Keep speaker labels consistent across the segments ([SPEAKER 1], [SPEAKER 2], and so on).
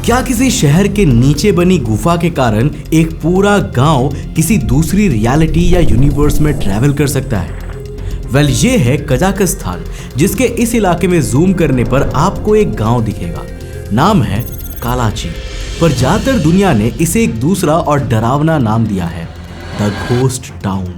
[SPEAKER 1] क्या किसी शहर के नीचे बनी गुफा के कारण एक पूरा गांव किसी दूसरी रियलिटी या यूनिवर्स में ट्रैवल कर सकता है? ये है कजाकिस्तान, जिसके इस इलाके में जूम करने पर आपको एक गांव दिखेगा। नाम है कालाची, पर ज्यादातर दुनिया ने इसे एक दूसरा और डरावना नाम दिया है, द घोस्ट टाउन।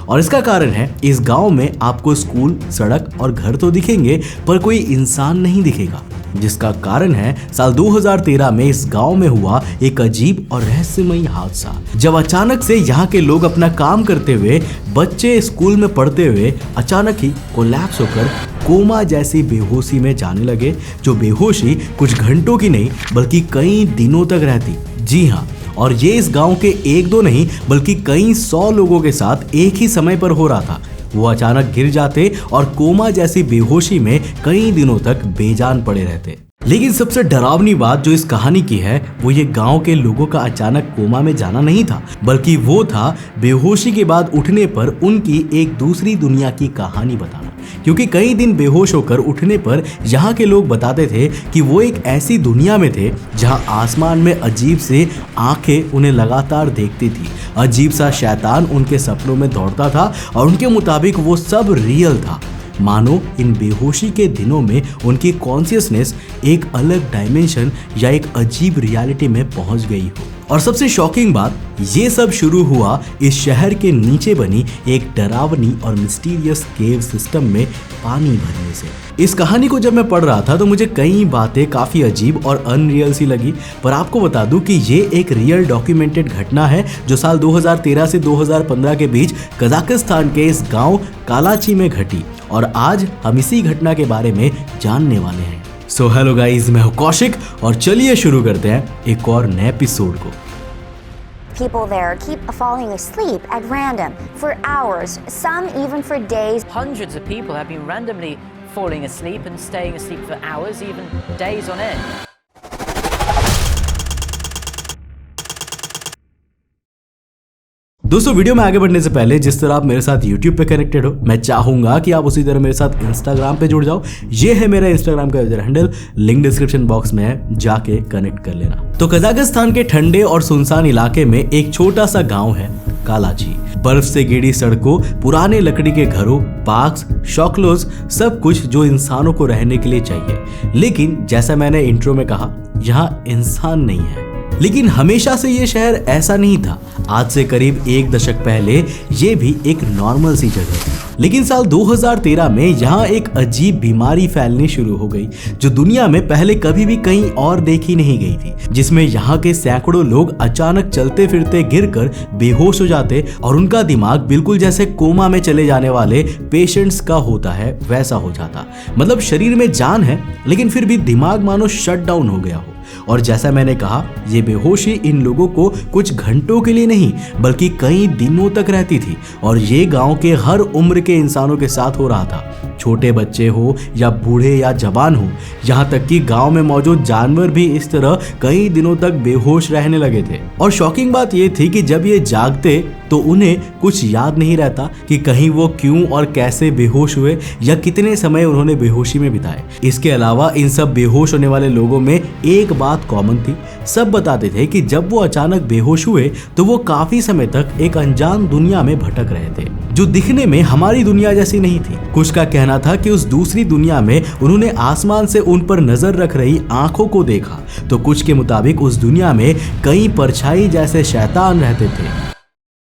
[SPEAKER 1] और इसका कारण है, इस गांव में आपको स्कूल, सड़क और घर तो दिखेंगे पर कोई इंसान नहीं दिखेगा, जिसका कारण है साल 2013 में इस गांव में हुआ एक अजीब और रहस्यमयी हादसा, जब अचानक से यहाँ के लोग अपना काम करते हुए, बच्चे स्कूल में पढ़ते हुए अचानक ही कोलैप्स होकर कोमा जैसी बेहोशी में जाने लगे, जो बेहोशी कुछ घंटों की नहीं बल्कि कई दिनों तक रहती। जी हाँ, और ये इस गांव के एक दो नहीं बल्कि कई 100 लोगों के साथ एक ही समय पर हो रहा था। वो अचानक गिर जाते और कोमा जैसी बेहोशी में कई दिनों तक बेजान पड़े रहते। लेकिन सबसे डरावनी बात जो इस कहानी की है, वो ये गांव के लोगों का अचानक कोमा में जाना नहीं था, बल्कि वो था बेहोशी के बाद उठने पर उनकी एक दूसरी दुनिया की कहानी बताना। क्योंकि कई दिन बेहोश होकर उठने पर यहाँ के लोग बताते थे कि वो एक ऐसी दुनिया में थे जहाँ आसमान में अजीब से आंखें उन्हें लगातार देखती थी, अजीब सा शैतान उनके सपनों में दौड़ता था और उनके मुताबिक वो सब रियल था। मानो इन बेहोशी के दिनों में उनकी कॉन्शियसनेस एक अलग डायमेंशन या एक अजीब रियलिटी में पहुंच गई हो। और सबसे शॉकिंग बात, ये सब शुरू हुआ इस शहर के नीचे बनी एक डरावनी और मिस्टीरियस केव सिस्टम में पानी भरने से। इस कहानी को जब मैं पढ़ रहा था तो मुझे कई बातें काफी अजीब और अनरियल सी लगी, पर आपको बता दूं कि ये एक रियल डॉक्यूमेंटेड घटना है जो साल 2013 से 2015 के बीच कजाकिस्तान के इस गांव कालाची में घटी, और आज हम इसी घटना के बारे में जानने वाले हैं। सो हेलो गाइस, मैं हूं कौशिक और चलिए शुरू करते हैं एक और नए एपिसोड को।
[SPEAKER 2] People there keep falling asleep at random for hours, some even for days.
[SPEAKER 3] Hundreds of people have been randomly falling asleep and staying asleep for hours, even days on end.
[SPEAKER 1] दोस्तों, video में आगे बढ़ने से पहले जिस तरह आप मेरे साथ YouTube पे कनेक्टेड हो, मैं चाहूंगा कि आप उसी तरह मेरे साथ Instagram पे जुड़ जाओ। ये है मेरा Instagram का user handle, link description box में है, जाके कनेक्ट कर लेना। तो कजाकिस्तान के ठंडे और सुनसान इलाके में एक छोटा सा गांव है कालाची। बर्फ से घिरी सड़कों, पुराने लकड़ी के घरों, पार्क्स, शॉकलोज, सब कुछ जो इंसानों को रहने के लिए चाहिए। लेकिन जैसा मैंने इंट्रो में कहा, यहाँ इंसान नहीं है। लेकिन हमेशा से ये शहर ऐसा नहीं था। आज से करीब 1 दशक पहले ये भी एक नॉर्मल सी जगह थी। लेकिन साल 2013 में यहाँ एक अजीब बीमारी फैलनी शुरू हो गई, जो दुनिया में पहले कभी भी कहीं और देखी नहीं गई थी, जिसमें यहाँ के सैकड़ों लोग अचानक चलते फिरते गिरकर बेहोश हो जाते और उनका दिमाग बिल्कुल जैसे कोमा में चले जाने वाले पेशेंट्स का होता है वैसा हो जाता। मतलब शरीर में जान है लेकिन फिर भी दिमाग मानो शट डाउन हो गया हो। और जैसा मैंने कहा, ये बेहोशी इन लोगों को कुछ घंटों के लिए नहीं बल्कि कई दिनों तक रहती थी, और ये गांव के हर उम्र के इंसानों के साथ हो रहा था, छोटे बच्चे हो या बूढ़े या जवान हो, यहाँ तक कि गांव में मौजूद जानवर भी इस तरह कई दिनों तक बेहोश रहने लगे थे। और शॉकिंग बात ये थी कि जब ये जागते तो उन्हें कुछ याद नहीं रहता कि कहीं वो क्यों और कैसे बेहोश हुए या कितने समय उन्होंने बेहोशी में बिताए। इसके अलावा इन सब बेहोश होने वाले लोगों में एक बात कॉमन थी, सब बताते थे कि जब वो अचानक बेहोश हुए तो वो काफी समय तक एक अनजान दुनिया में भटक रहे थे, जो दिखने में हमारी दुनिया जैसी नहीं थी। कुछ का कहना था कि उस दूसरी दुनिया में उन्होंने आसमान से उन पर नजर रख रही आंखों को देखा, तो कुछ के मुताबिक उस दुनिया में कई परछाई जैसे शैतान रहते थे।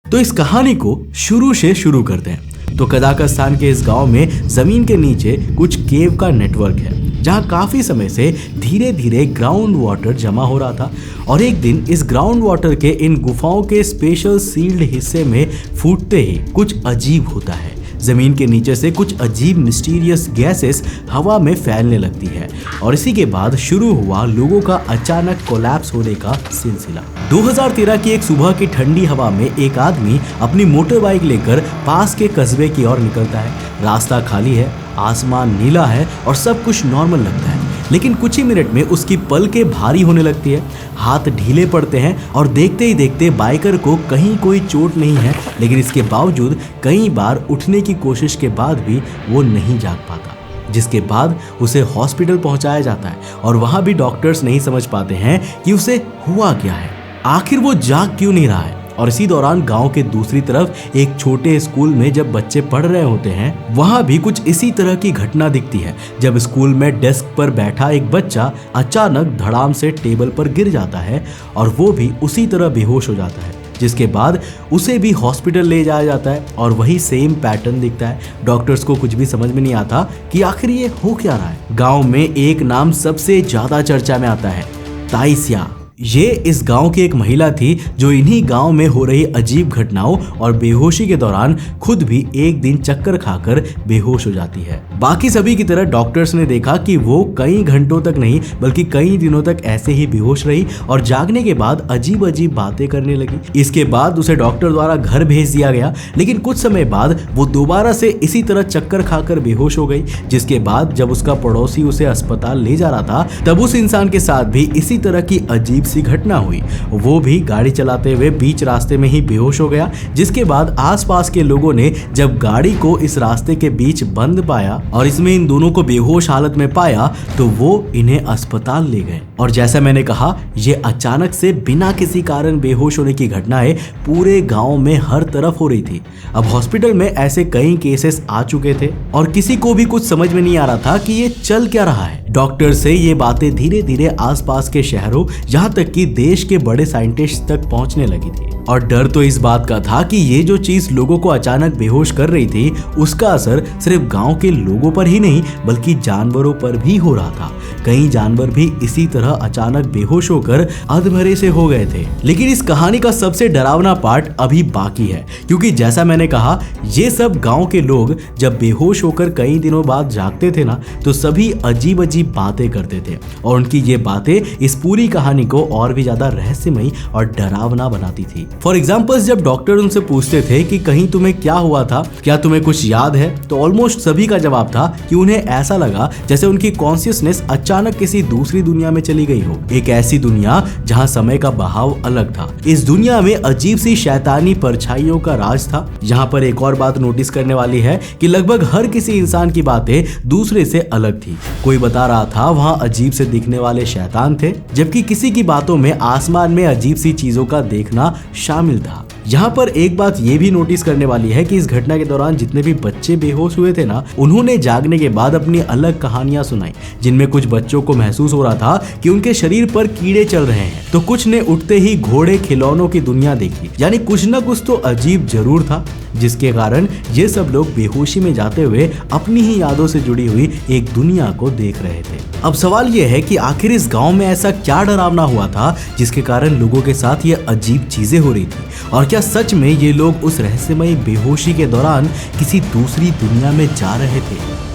[SPEAKER 1] तो इस कहानी को शुरू से शुरू करते हैं। तो कजाकिस्तान के इस गांव में जमीन के नीचे कुछ केव का नेटवर्क है, जहां काफी समय से धीरे धीरे ग्राउंड वाटर जमा हो रहा था। और एक दिन इस ग्राउंड वाटर के इन गुफाओं के स्पेशल सील्ड हिस्से में फूटते ही कुछ अजीब होता है। जमीन के नीचे से कुछ अजीब मिस्टीरियस गैसेस हवा में फैलने लगती है, और इसी के बाद शुरू हुआ लोगों का अचानक कोलैप्स होने का सिलसिला। 2013 की एक सुबह की ठंडी हवा में एक आदमी अपनी मोटर बाइक लेकर पास के कस्बे की ओर निकलता है। रास्ता खाली है, आसमान नीला है और सब कुछ नॉर्मल लगता है, लेकिन कुछ ही मिनट में उसकी पलकें भारी होने लगती है, हाथ ढीले पड़ते हैं और देखते ही देखते बाइकर को कहीं कोई चोट नहीं है, लेकिन इसके बावजूद कई बार उठने की कोशिश के बाद भी वो नहीं जाग पाता। जिसके बाद उसे हॉस्पिटल पहुंचाया जाता है और वहां भी डॉक्टर्स नहीं समझ पाते हैं कि उसे हुआ क्या है, आखिर वो जाग क्यों नहीं रहा है। और इसी दौरान गांव के दूसरी तरफ एक छोटे स्कूल में जब बच्चे पढ़ रहे होते हैं, वहां भी कुछ इसी तरह की घटना दिखती है। जब स्कूल में डेस्क पर बैठा एक बच्चा अचानक धड़ाम से टेबल पर गिर जाता है और वो भी उसी तरह बेहोश हो जाता है, जिसके बाद उसे भी हॉस्पिटल ले जाया जाता है और वही सेम पैटर्न दिखता है। डॉक्टर्स को कुछ भी समझ में नहीं आता कि आखिर ये हो क्या रहा है। गाँव में एक नाम सबसे ज्यादा चर्चा में आता है, ताइसिया। ये इस गांव की एक महिला थी जो इन्हीं गांव में हो रही अजीब घटनाओं और बेहोशी के दौरान खुद भी एक दिन चक्कर खाकर बेहोश हो जाती है। बाकी सभी की तरह डॉक्टर्स ने देखा कि वो कई घंटों तक नहीं बल्कि कई दिनों तक ऐसे ही बेहोश रही और जागने के बाद अजीब अजीब बातें करने लगी। इसके बाद उसे डॉक्टर द्वारा घर भेज दिया गया, लेकिन कुछ समय बाद वो दोबारा से इसी तरह चक्कर खाकर बेहोश हो गई। जिसके बाद जब उसका पड़ोसी उसे अस्पताल ले जा रहा था, तब उस इंसान के साथ भी इसी तरह की अजीब सी घटना हुई। वो भी गाड़ी चलाते हुए बीच रास्ते में ही बेहोश हो गया। जिसके बाद आसपास के लोगों ने जब गाड़ी को इस रास्ते के बीच बंद पाया और इसमें इन दोनों को बेहोश हालत में पाया, तो वो इन्हें अस्पताल ले गए। और जैसा मैंने कहा, ये अचानक से बिना किसी कारण बेहोश होने की घटनाएं पूरे गांव में हर तरफ हो रही थी। अब हॉस्पिटल में ऐसे कई केसेस आ चुके थे और किसी को भी कुछ समझ में नहीं आ रहा था कि ये चल क्या रहा है। डॉक्टर से ये बातें धीरे धीरे आसपास के शहरों, यहाँ तक कि देश के बड़े साइंटिस्ट तक पहुंचने लगी थी। और डर तो इस बात का था कि ये जो चीज लोगों को अचानक बेहोश कर रही थी, उसका असर सिर्फ गांव के लोगों पर ही नहीं बल्कि जानवरों पर भी हो रहा था। कई जानवर भी इसी तरह अचानक बेहोश होकर अधमरे से हो गए थे। लेकिन इस कहानी का सबसे डरावना पार्ट अभी बाकी है, क्योंकि जैसा मैंने कहा, ये सब गांव के लोग जब बेहोश होकर कई दिनों बाद जागते थे ना, तो सभी अजीब अजीब बातें करते थे और उनकी ये बातें इस पूरी कहानी को और भी ज्यादा रहस्यमयी और डरावना बनाती थी। फॉर एग्जाम्पल, जब डॉक्टर उनसे पूछते थे कि कहीं तुम्हें क्या हुआ था, क्या तुम्हें कुछ याद है, तो ऑलमोस्ट सभी का जवाब था कि उन्हें ऐसा लगा जैसे उनकी कॉन्शियसनेस अचानक किसी दूसरी दुनिया में चली गई हो, एक ऐसी दुनिया जहां समय का बहाव अलग था। इस दुनिया में अजीब सी शैतानी परछाइयों का राज था। यहाँ पर एक और बात नोटिस करने वाली है कि लगभग हर किसी इंसान की बातें दूसरे से अलग थी। कोई बता रहा था वहाँ अजीब से दिखने वाले शैतान थे, जबकि किसी की बातों में आसमान में अजीब सी चीजों का देखना शामिल था। यहाँ पर एक बात ये भी नोटिस करने वाली है कि इस घटना के दौरान जितने भी बच्चे बेहोश हुए थे ना, उन्होंने जागने के बाद अपनी अलग कहानियां सुनाई, जिनमें कुछ बच्चों को महसूस हो रहा था कि उनके शरीर पर कीड़े चल रहे हैं, तो कुछ ने उठते ही घोड़े खिलौनों की दुनिया देखी। यानी कुछ न कुछ तो अजीब जरूर था, जिसके कारण ये सब लोग बेहोशी में जाते हुए अपनी ही यादों से जुड़ी हुई एक दुनिया को देख रहे थे। अब सवाल ये है कि आखिर इस गांव में ऐसा क्या डरावना हुआ था जिसके कारण लोगों के साथ ये अजीब चीजें हो रही थी, और क्या सच में ये लोग उस रहस्यमयी बेहोशी के दौरान किसी दूसरी दुनिया में जा रहे थे।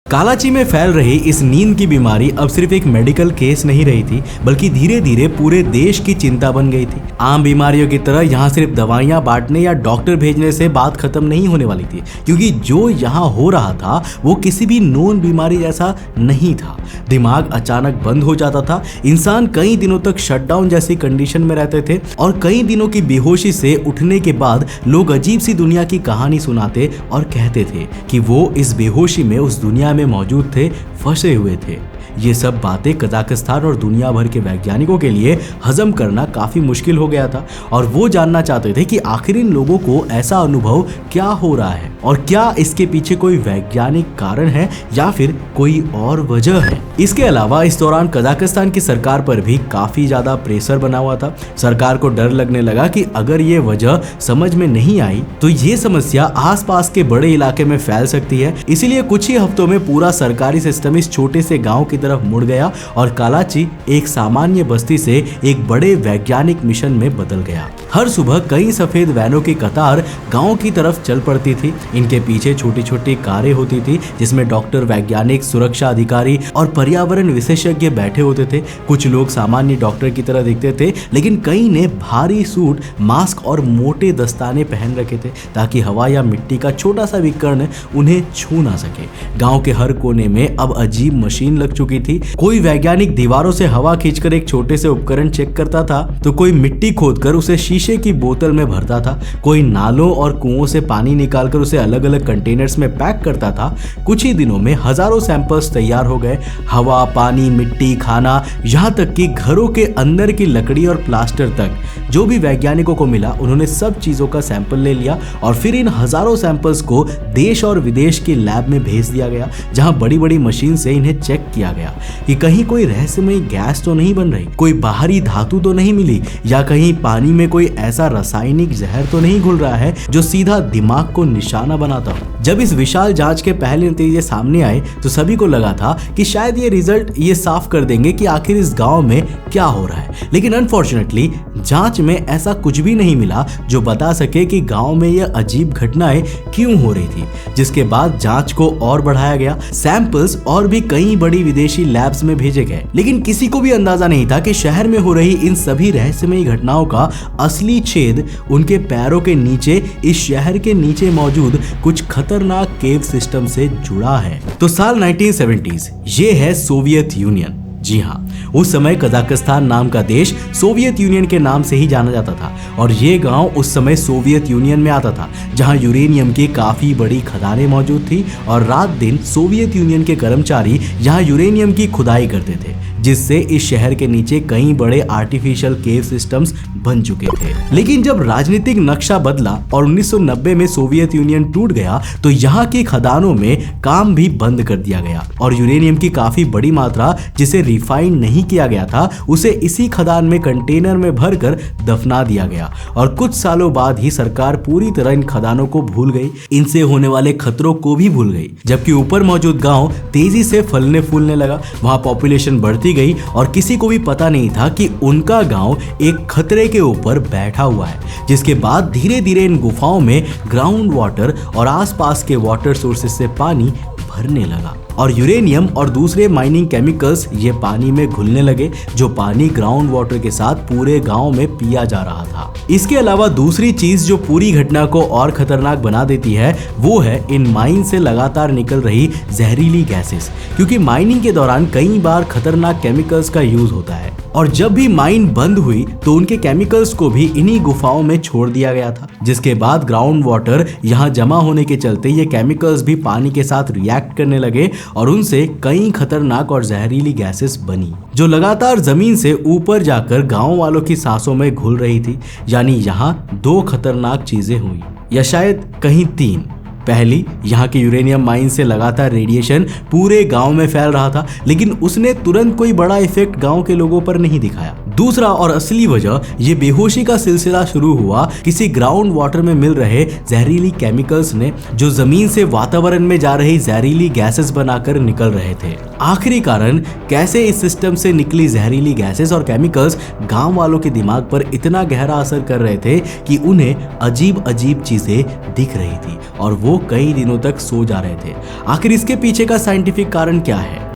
[SPEAKER 1] कालाची में फैल रही इस नींद की बीमारी अब सिर्फ एक मेडिकल केस नहीं रही थी, बल्कि धीरे धीरे पूरे देश की चिंता बन गई थी। आम बीमारियों की तरह यहाँ सिर्फ दवाइयाँ बांटने या डॉक्टर भेजने से बात खत्म नहीं होने वाली थी, क्योंकि जो यहाँ हो रहा था वो किसी भी नोन बीमारी जैसा नहीं था। दिमाग अचानक बंद हो जाता था, इंसान कई दिनों तक शटडाउन जैसी कंडीशन में रहते थे, और कई दिनों की बेहोशी से उठने के बाद लोग अजीब सी दुनिया की कहानी सुनाते और कहते थे कि वो इस बेहोशी में उस दुनिया में मौजूद थे, फंसे हुए थे। ये सब बातें कजाकिस्तान और दुनिया भर के वैज्ञानिकों के लिए हजम करना काफी मुश्किल हो गया था, और वो जानना चाहते थे कि आखिर इन लोगों को ऐसा अनुभव क्या हो रहा है और क्या इसके पीछे कोई वैज्ञानिक कारण है या फिर कोई और वजह है। इसके अलावा इस दौरान कजाकिस्तान की सरकार पर भी काफी ज्यादा प्रेशर बना हुआ था। सरकार को डर लगने लगा कि अगर ये वजह समझ में नहीं आई तो ये समस्या आसपास के बड़े इलाके में फैल सकती है। इसीलिए कुछ ही हफ्तों में पूरा सरकारी सिस्टम इस छोटे से गाँव की तरफ मुड़ गया और कालाची एक सामान्य बस्ती से एक बड़े वैज्ञानिक मिशन में बदल गया। हर सुबह कई सफेद वैनों की कतार गांव की तरफ चल पड़ती थी। इनके पीछे छोटी छोटी कारें होती थी जिसमें डॉक्टर, वैज्ञानिक, सुरक्षा अधिकारी और पर्यावरण विशेषज्ञ बैठे होते थे। कुछ लोग सामान्य डॉक्टर की तरह दिखते थे, लेकिन कई ने भारी सूट, मास्क और मोटे दस्ताने पहन रखे थे ताकि हवा या मिट्टी का छोटा सा भी कण उन्हें छू ना सके। गाँव के हर कोने में अब अजीब मशीन लग चुकी थी। कोई वैज्ञानिक दीवारों से हवा खींचकर एक छोटे से उपकरण चेक करता था, तो कोई मिट्टी खोदकर उसे शीशे शीशे की बोतल में भरता था, कोई नालों और कुओं से पानी निकालकर उसे अलग अलग कंटेनर्स में पैक करता था। कुछ ही दिनों में हजारों सैंपल्स तैयार हो गए। हवा, पानी, मिट्टी, खाना, यहाँ तक कि घरों के अंदर की लकड़ी और प्लास्टर तक जो भी वैज्ञानिकों को मिला, उन्होंने सब चीजों का सैंपल ले लिया और फिर इन हजारों सैंपल्स को देश और विदेश के लैब में भेज दिया गया, जहां बड़ी बड़ी मशीन से इन्हें चेक किया गया कि कहीं कोई रहस्यमयी गैस तो नहीं बन रही, कोई बाहरी धातु तो नहीं मिली, या कहीं पानी में कोई ऐसा रासायनिक जहर तो नहीं घुल रहा है जो सीधा दिमाग को निशाना बनाता हो। जब इस विशाल जांच के पहले नतीजे सामने आए तो सभी को लगा था कि शायद ये रिजल्ट ये साफ कर देंगे कि आखिर इस गांव में क्या हो रहा है, लेकिन अनफॉर्चुनेटली जांच में ऐसा कुछ भी नहीं मिला जो बता सके कि गांव में यह अजीब घटनाएं क्यों हो रही थी। जिसके बाद जांच को और बढ़ाया गया, सैंपल्स और भी कई बड़ी विदेशी लैब्स में भेजे गए, लेकिन किसी को भी अंदाजा नहीं था कि शहर में हो रही इन सभी रहस्यमयी घटनाओं का असली छेद उनके पैरों के नीचे, इस शहर के नीचे मौजूद कुछ खतरनाक केव सिस्टम से जुड़ा है। तो साल 1970s, ये है सोवियत यूनियन। जी हाँ, उस समय कजाकिस्तान नाम का देश सोवियत यूनियन के नाम से ही जाना जाता था और ये गांव उस समय सोवियत यूनियन में आता था, जहां यूरेनियम की काफी बड़ी खदानें मौजूद थी और रात दिन सोवियत यूनियन के कर्मचारी यहां यूरेनियम की खुदाई करते थे, जिससे इस शहर के नीचे कई बड़े आर्टिफिशियल केव सिस्टम्स बन चुके थे। लेकिन जब राजनीतिक नक्शा बदला और 1990 में सोवियत यूनियन टूट गया तो यहाँ की खदानों में काम भी बंद कर दिया गया और यूरेनियम की काफी बड़ी मात्रा जिसे रिफाइन नहीं किया गया था, उसे इसी खदान में कंटेनर में भरकर दफना दिया गया और कुछ सालों बाद ही सरकार पूरी तरह इन खदानों को भूल गई, इनसे होने वाले खतरों को भी भूल गई। जबकि ऊपर मौजूद गांव तेजी से फलने फूलने लगा, वहां पॉपुलेशन बढ़ती गई और किसी को भी पता नहीं था कि उनका गांव एक खतरे के ऊपर बैठा हुआ है। जिसके बाद धीरे धीरे इन गुफाओं में ग्राउंड वाटर और आसपास के वाटर सोर्सेस से पानी भरने लगा और यूरेनियम और दूसरे माइनिंग केमिकल्स ये पानी में घुलने लगे, जो पानी ग्राउंड वाटर के साथ पूरे गांव में पिया जा रहा था। इसके अलावा दूसरी चीज जो पूरी घटना को और खतरनाक बना देती है वो है इन माइन से लगातार निकल रही जहरीली गैसेस, क्योंकि माइनिंग के दौरान कई बार खतरनाक केमिकल्स का यूज होता है और जब भी माइन बंद हुई तो उनके केमिकल्स को भी इन्हीं गुफाओं में छोड़ दिया गया था। जिसके बाद ग्राउंड वाटर यहाँ जमा होने के चलते ये केमिकल्स भी पानी के साथ रिएक्ट करने लगे और उनसे कई खतरनाक और जहरीली गैसेस बनी, जो लगातार जमीन से ऊपर जाकर गांव वालों की सांसों में घुल रही थी। यानी यहाँ दो खतरनाक चीजें हुई, या शायद कहीं तीन। पहली, यहाँ के यूरेनियम माइन से लगातार रेडिएशन पूरे गांव में फैल रहा था, लेकिन उसने तुरंत कोई बड़ा इफेक्ट गांव के लोगों पर नहीं दिखाया। दूसरा और असली वजह, ये बेहोशी का सिलसिला शुरू हुआ किसी ग्राउंड वाटर में मिल रहे जहरीली केमिकल्स ने, जो जमीन से वातावरण में जा रही जहरीली गैसेस बनाकर निकल रहे थे। आखिरी कारण, कैसे इस सिस्टम से निकली जहरीली गैसेस और केमिकल्स गांव वालों के दिमाग पर इतना गहरा असर कर रहे थे कि उन्हें अजीब अजीब चीजें दिख रही थी और वो कई दिनों तक सो जा रहे थे। आखिर इसके पीछे का साइंटिफिक कारण क्या है?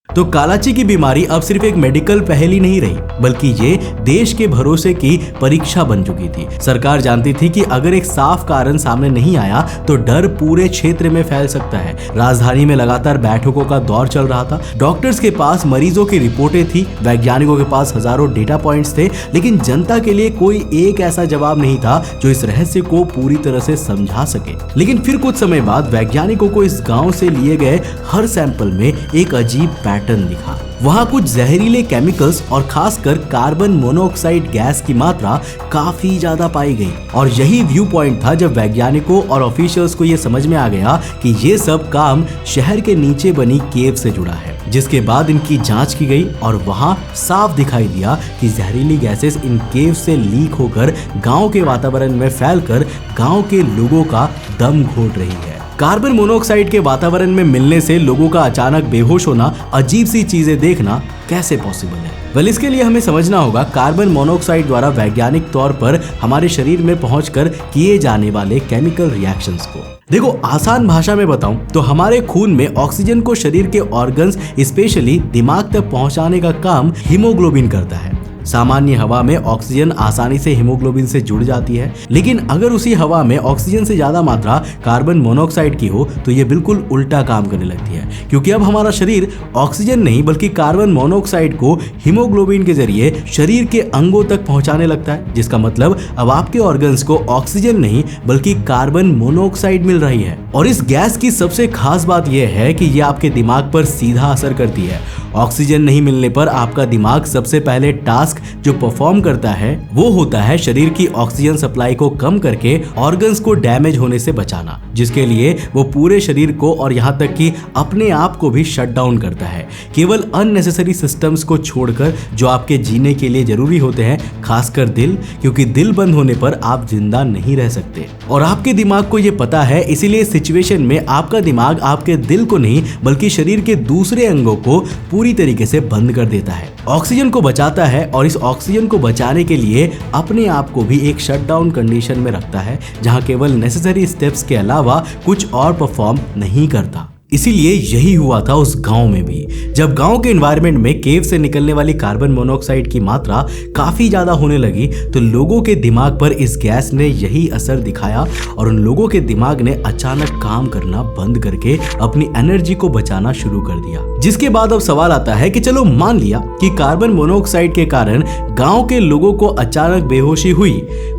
[SPEAKER 1] तो कालाची की बीमारी अब सिर्फ एक मेडिकल पहेली नहीं रही, बल्कि ये देश के भरोसे की परीक्षा बन चुकी थी। सरकार जानती थी कि अगर एक साफ कारण सामने नहीं आया तो डर पूरे क्षेत्र में फैल सकता है। राजधानी में लगातार बैठकों का दौर चल रहा था, डॉक्टर्स के पास मरीजों की रिपोर्टें थी, वैज्ञानिकों के पास हजारों डेटा पॉइंट्स थे, लेकिन जनता के लिए कोई एक ऐसा जवाब नहीं था जो इस रहस्य को पूरी तरह से समझा सके। लेकिन फिर कुछ समय बाद वैज्ञानिकों को इस गाँव से लिए गए हर सैंपल में एक अजीब पैटर्न दिखा। वहां कुछ जहरीले केमिकल्स और खासकर कार्बन मोनोऑक्साइड गैस की मात्रा काफी ज्यादा पाई गई और यही व्यू पॉइंट था जब वैज्ञानिकों और ऑफिशियल्स को यह समझ में आ गया कि ये सब काम शहर के नीचे बनी केव से जुड़ा है। जिसके बाद इनकी जांच की गई और वहां साफ दिखाई दिया कि जहरीली गैसेस इन केव से लीक होकर गांव के वातावरण में फैलकर गांव के लोगों का दम घोट रही है। कार्बन मोनोऑक्साइड के वातावरण में मिलने से लोगों का अचानक बेहोश होना, अजीब सी चीजें देखना कैसे पॉसिबल है? वेल, इसके लिए हमें समझना होगा कार्बन मोनोऑक्साइड द्वारा वैज्ञानिक तौर पर हमारे शरीर में पहुंचकर किए जाने वाले केमिकल रिएक्शंस को। देखो, आसान भाषा में बताऊं तो हमारे खून में ऑक्सीजन को शरीर के ऑर्गन्स स्पेशली दिमाग तक पहुंचाने का काम हीमोग्लोबिन करता है। सामान्य हवा में ऑक्सीजन आसानी से हीमोग्लोबिन से जुड़ जाती है, लेकिन अगर उसी हवा में ऑक्सीजन से ज्यादा मात्रा कार्बन मोनोऑक्साइड की हो तो ये बिल्कुल उल्टा काम करने लगती है, क्योंकि अब हमारा शरीर ऑक्सीजन नहीं बल्कि कार्बन मोनोऑक्साइड को हीमोग्लोबिन के जरिए शरीर के अंगों तक पहुंचाने लगता है, जिसका मतलब अब आपके ऑर्गन्स को ऑक्सीजन नहीं बल्कि कार्बन मोनोऑक्साइड मिल रही है। और इस गैस की सबसे खास बात यह है कि यह आपके दिमाग पर सीधा असर करती है। ऑक्सीजन नहीं मिलने पर आपका दिमाग सबसे पहले टास्क जो परफॉर्म करता है वो होता है शरीर की ऑक्सीजन सप्लाई को कम करके ऑर्गन्स को डैमेज होने से बचाना, जिसके लिए वो पूरे शरीर को और यहाँ तक कि अपने आप को भी शट डाउन करता है, केवल अननेसेसरी सिस्टम्स को छोड़कर जो आपके जीने के लिए जरूरी होते हैं, खासकर दिल, क्योंकि दिल बंद होने पर आप जिंदा नहीं रह सकते। और आपके दिमाग को ये पता है, इसीलिए सिचुएशन में आपका दिमाग आपके दिल को नहीं बल्कि शरीर के दूसरे अंगों को पूरी तरीके से बंद कर देता है, ऑक्सीजन को बचाता है और इस ऑक्सीजन को बचाने के लिए अपने आप को भी एक शटडाउन कंडीशन में रखता है, जहां केवल नेसेसरी स्टेप्स के अलावा कुछ और परफॉर्म नहीं करता। इसीलिए यही हुआ था उस गांव में भी। जब गांव के एनवायरनमेंट में केव से निकलने वाली कार्बन मोनोऑक्साइड की मात्रा काफी ज्यादा होने लगी तो लोगों के दिमाग पर इस गैस ने यही असर दिखाया और उन लोगों के दिमाग ने अचानक काम करना बंद करके अपनी एनर्जी को बचाना शुरू कर दिया। जिसके बाद अब सवाल आता है कि चलो मान लिया कि कार्बन मोनोऑक्साइड के कारण गांव के लोगों को अचानक बेहोशी हुई,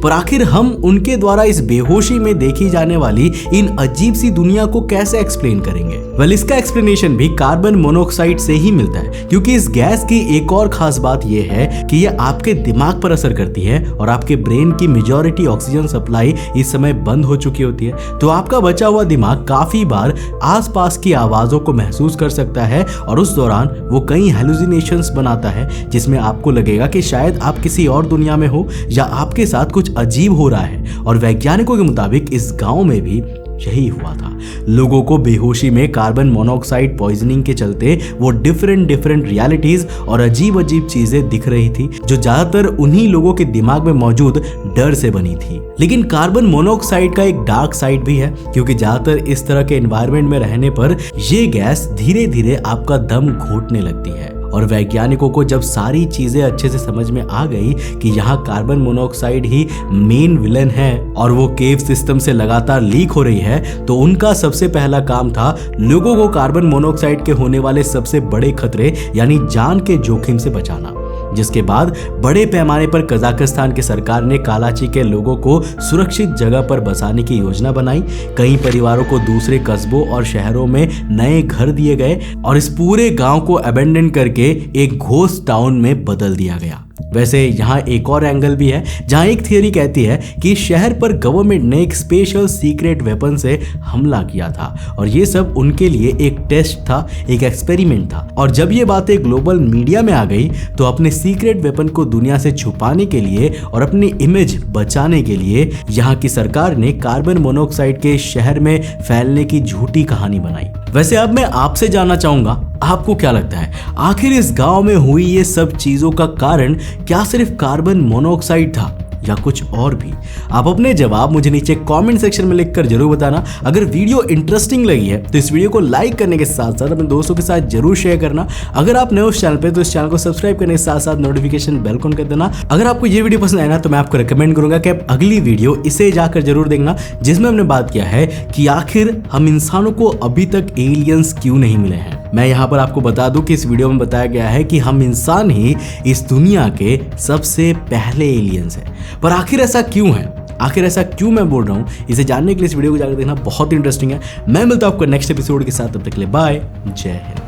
[SPEAKER 1] पर आखिर हम उनके द्वारा इस बेहोशी में देखी जाने वाली इन अजीब सी दुनिया को कैसे एक्सप्लेन करेंगे? वेल, इसका एक्सप्लेनेशन भी कार्बन मोनोऑक्साइड से ही मिलता है, क्योंकि इस गैस की एक और खास बात यह है कि यह आपके दिमाग पर असर करती है और आपके ब्रेन की मेजॉरिटी ऑक्सीजन सप्लाई इस समय बंद हो चुकी होती है, तो आपका बचा हुआ दिमाग काफी बार आसपास की आवाजों को महसूस कर सकता है और उस दौरान वो कई हेलुसिनेशंस बनाता है, जिसमें आपको लगेगा कि शायद आप किसी और दुनिया में हो या आपके साथ कुछ अजीब हो रहा है। और वैज्ञानिकों के मुताबिक इस गांव में भी यही हुआ था। लोगों को बेहोशी में कार्बन मोनोऑक्साइड पॉइजनिंग के चलते वो डिफरेंट रियलिटीज और अजीब चीजें दिख रही थी, जो ज्यादातर उन्हीं लोगों के दिमाग में मौजूद डर से बनी थी। लेकिन कार्बन मोनोऑक्साइड का एक डार्क साइड भी है, क्योंकि ज्यादातर इस तरह के एनवायरनमेंट में रहने पर ये गैस धीरे धीरे आपका दम घोटने लगती है। और वैज्ञानिकों को जब सारी चीजें अच्छे से समझ में आ गई कि यहाँ कार्बन मोनोऑक्साइड ही मेन विलन है और वो केव सिस्टम से लगातार लीक हो रही है, तो उनका सबसे पहला काम था लोगों को कार्बन मोनोऑक्साइड के होने वाले सबसे बड़े खतरे यानी जान के जोखिम से बचाना। जिसके बाद बड़े पैमाने पर कजाकिस्तान की सरकार ने कालाची के लोगों को सुरक्षित जगह पर बसाने की योजना बनाई। कई परिवारों को दूसरे कस्बों और शहरों में नए घर दिए गए और इस पूरे गांव को अबेंडन करके एक घोस्ट टाउन में बदल दिया गया। वैसे यहाँ एक और एंगल भी है, जहाँ एक थियरी कहती है कि शहर पर गवर्नमेंट ने एक स्पेशल सीक्रेट वेपन से हमला किया था और ये सब उनके लिए एक टेस्ट था, एक एक्सपेरिमेंट था। और जब ये बातें ग्लोबल मीडिया में आ गई तो अपने सीक्रेट वेपन को दुनिया से छुपाने के लिए और अपनी इमेज बचाने के लिए यहाँ की सरकार ने कार्बन मोनोऑक्साइड के शहर में फैलने की झूठी कहानी बनाई। वैसे अब मैं आपसे जानना चाहूंगा, आपको क्या लगता है आखिर इस गांव में हुई ये सब चीजों का कारण क्या सिर्फ कार्बन मोनोऑक्साइड था या कुछ और भी? आप अपने जवाब मुझे नीचे कमेंट सेक्शन में लिखकर जरूर बताना। अगर वीडियो इंटरेस्टिंग लगी है तो इस वीडियो को लाइक करने के साथ साथ अपने दोस्तों के साथ जरूर शेयर करना। अगर आप नए उस चैनल पे तो इस चैनल को सब्सक्राइब करने के साथ साथ नोटिफिकेशन बेल ऑन कर देना। अगर आपको ये वीडियो पसंद आया ना तो मैं आपको रिकमेंड करूंगा कि आप अगली वीडियो इसे जाकर जरूर देखना, जिसमें हमने बात किया है कि आखिर हम इंसानों को अभी तक एलियंस क्यों नहीं मिले हैं। मैं यहाँ पर आपको बता दूं कि इस वीडियो में बताया गया है कि हम इंसान ही इस दुनिया के सबसे पहले एलियंस हैं। पर आखिर ऐसा क्यों है, आखिर ऐसा क्यों मैं बोल रहा हूँ, इसे जानने के लिए इस वीडियो को जाकर देखना बहुत इंटरेस्टिंग है। मैं मिलता हूँ आपको नेक्स्ट एपिसोड के साथ, तब तक के लिए बाय, जय हिंद।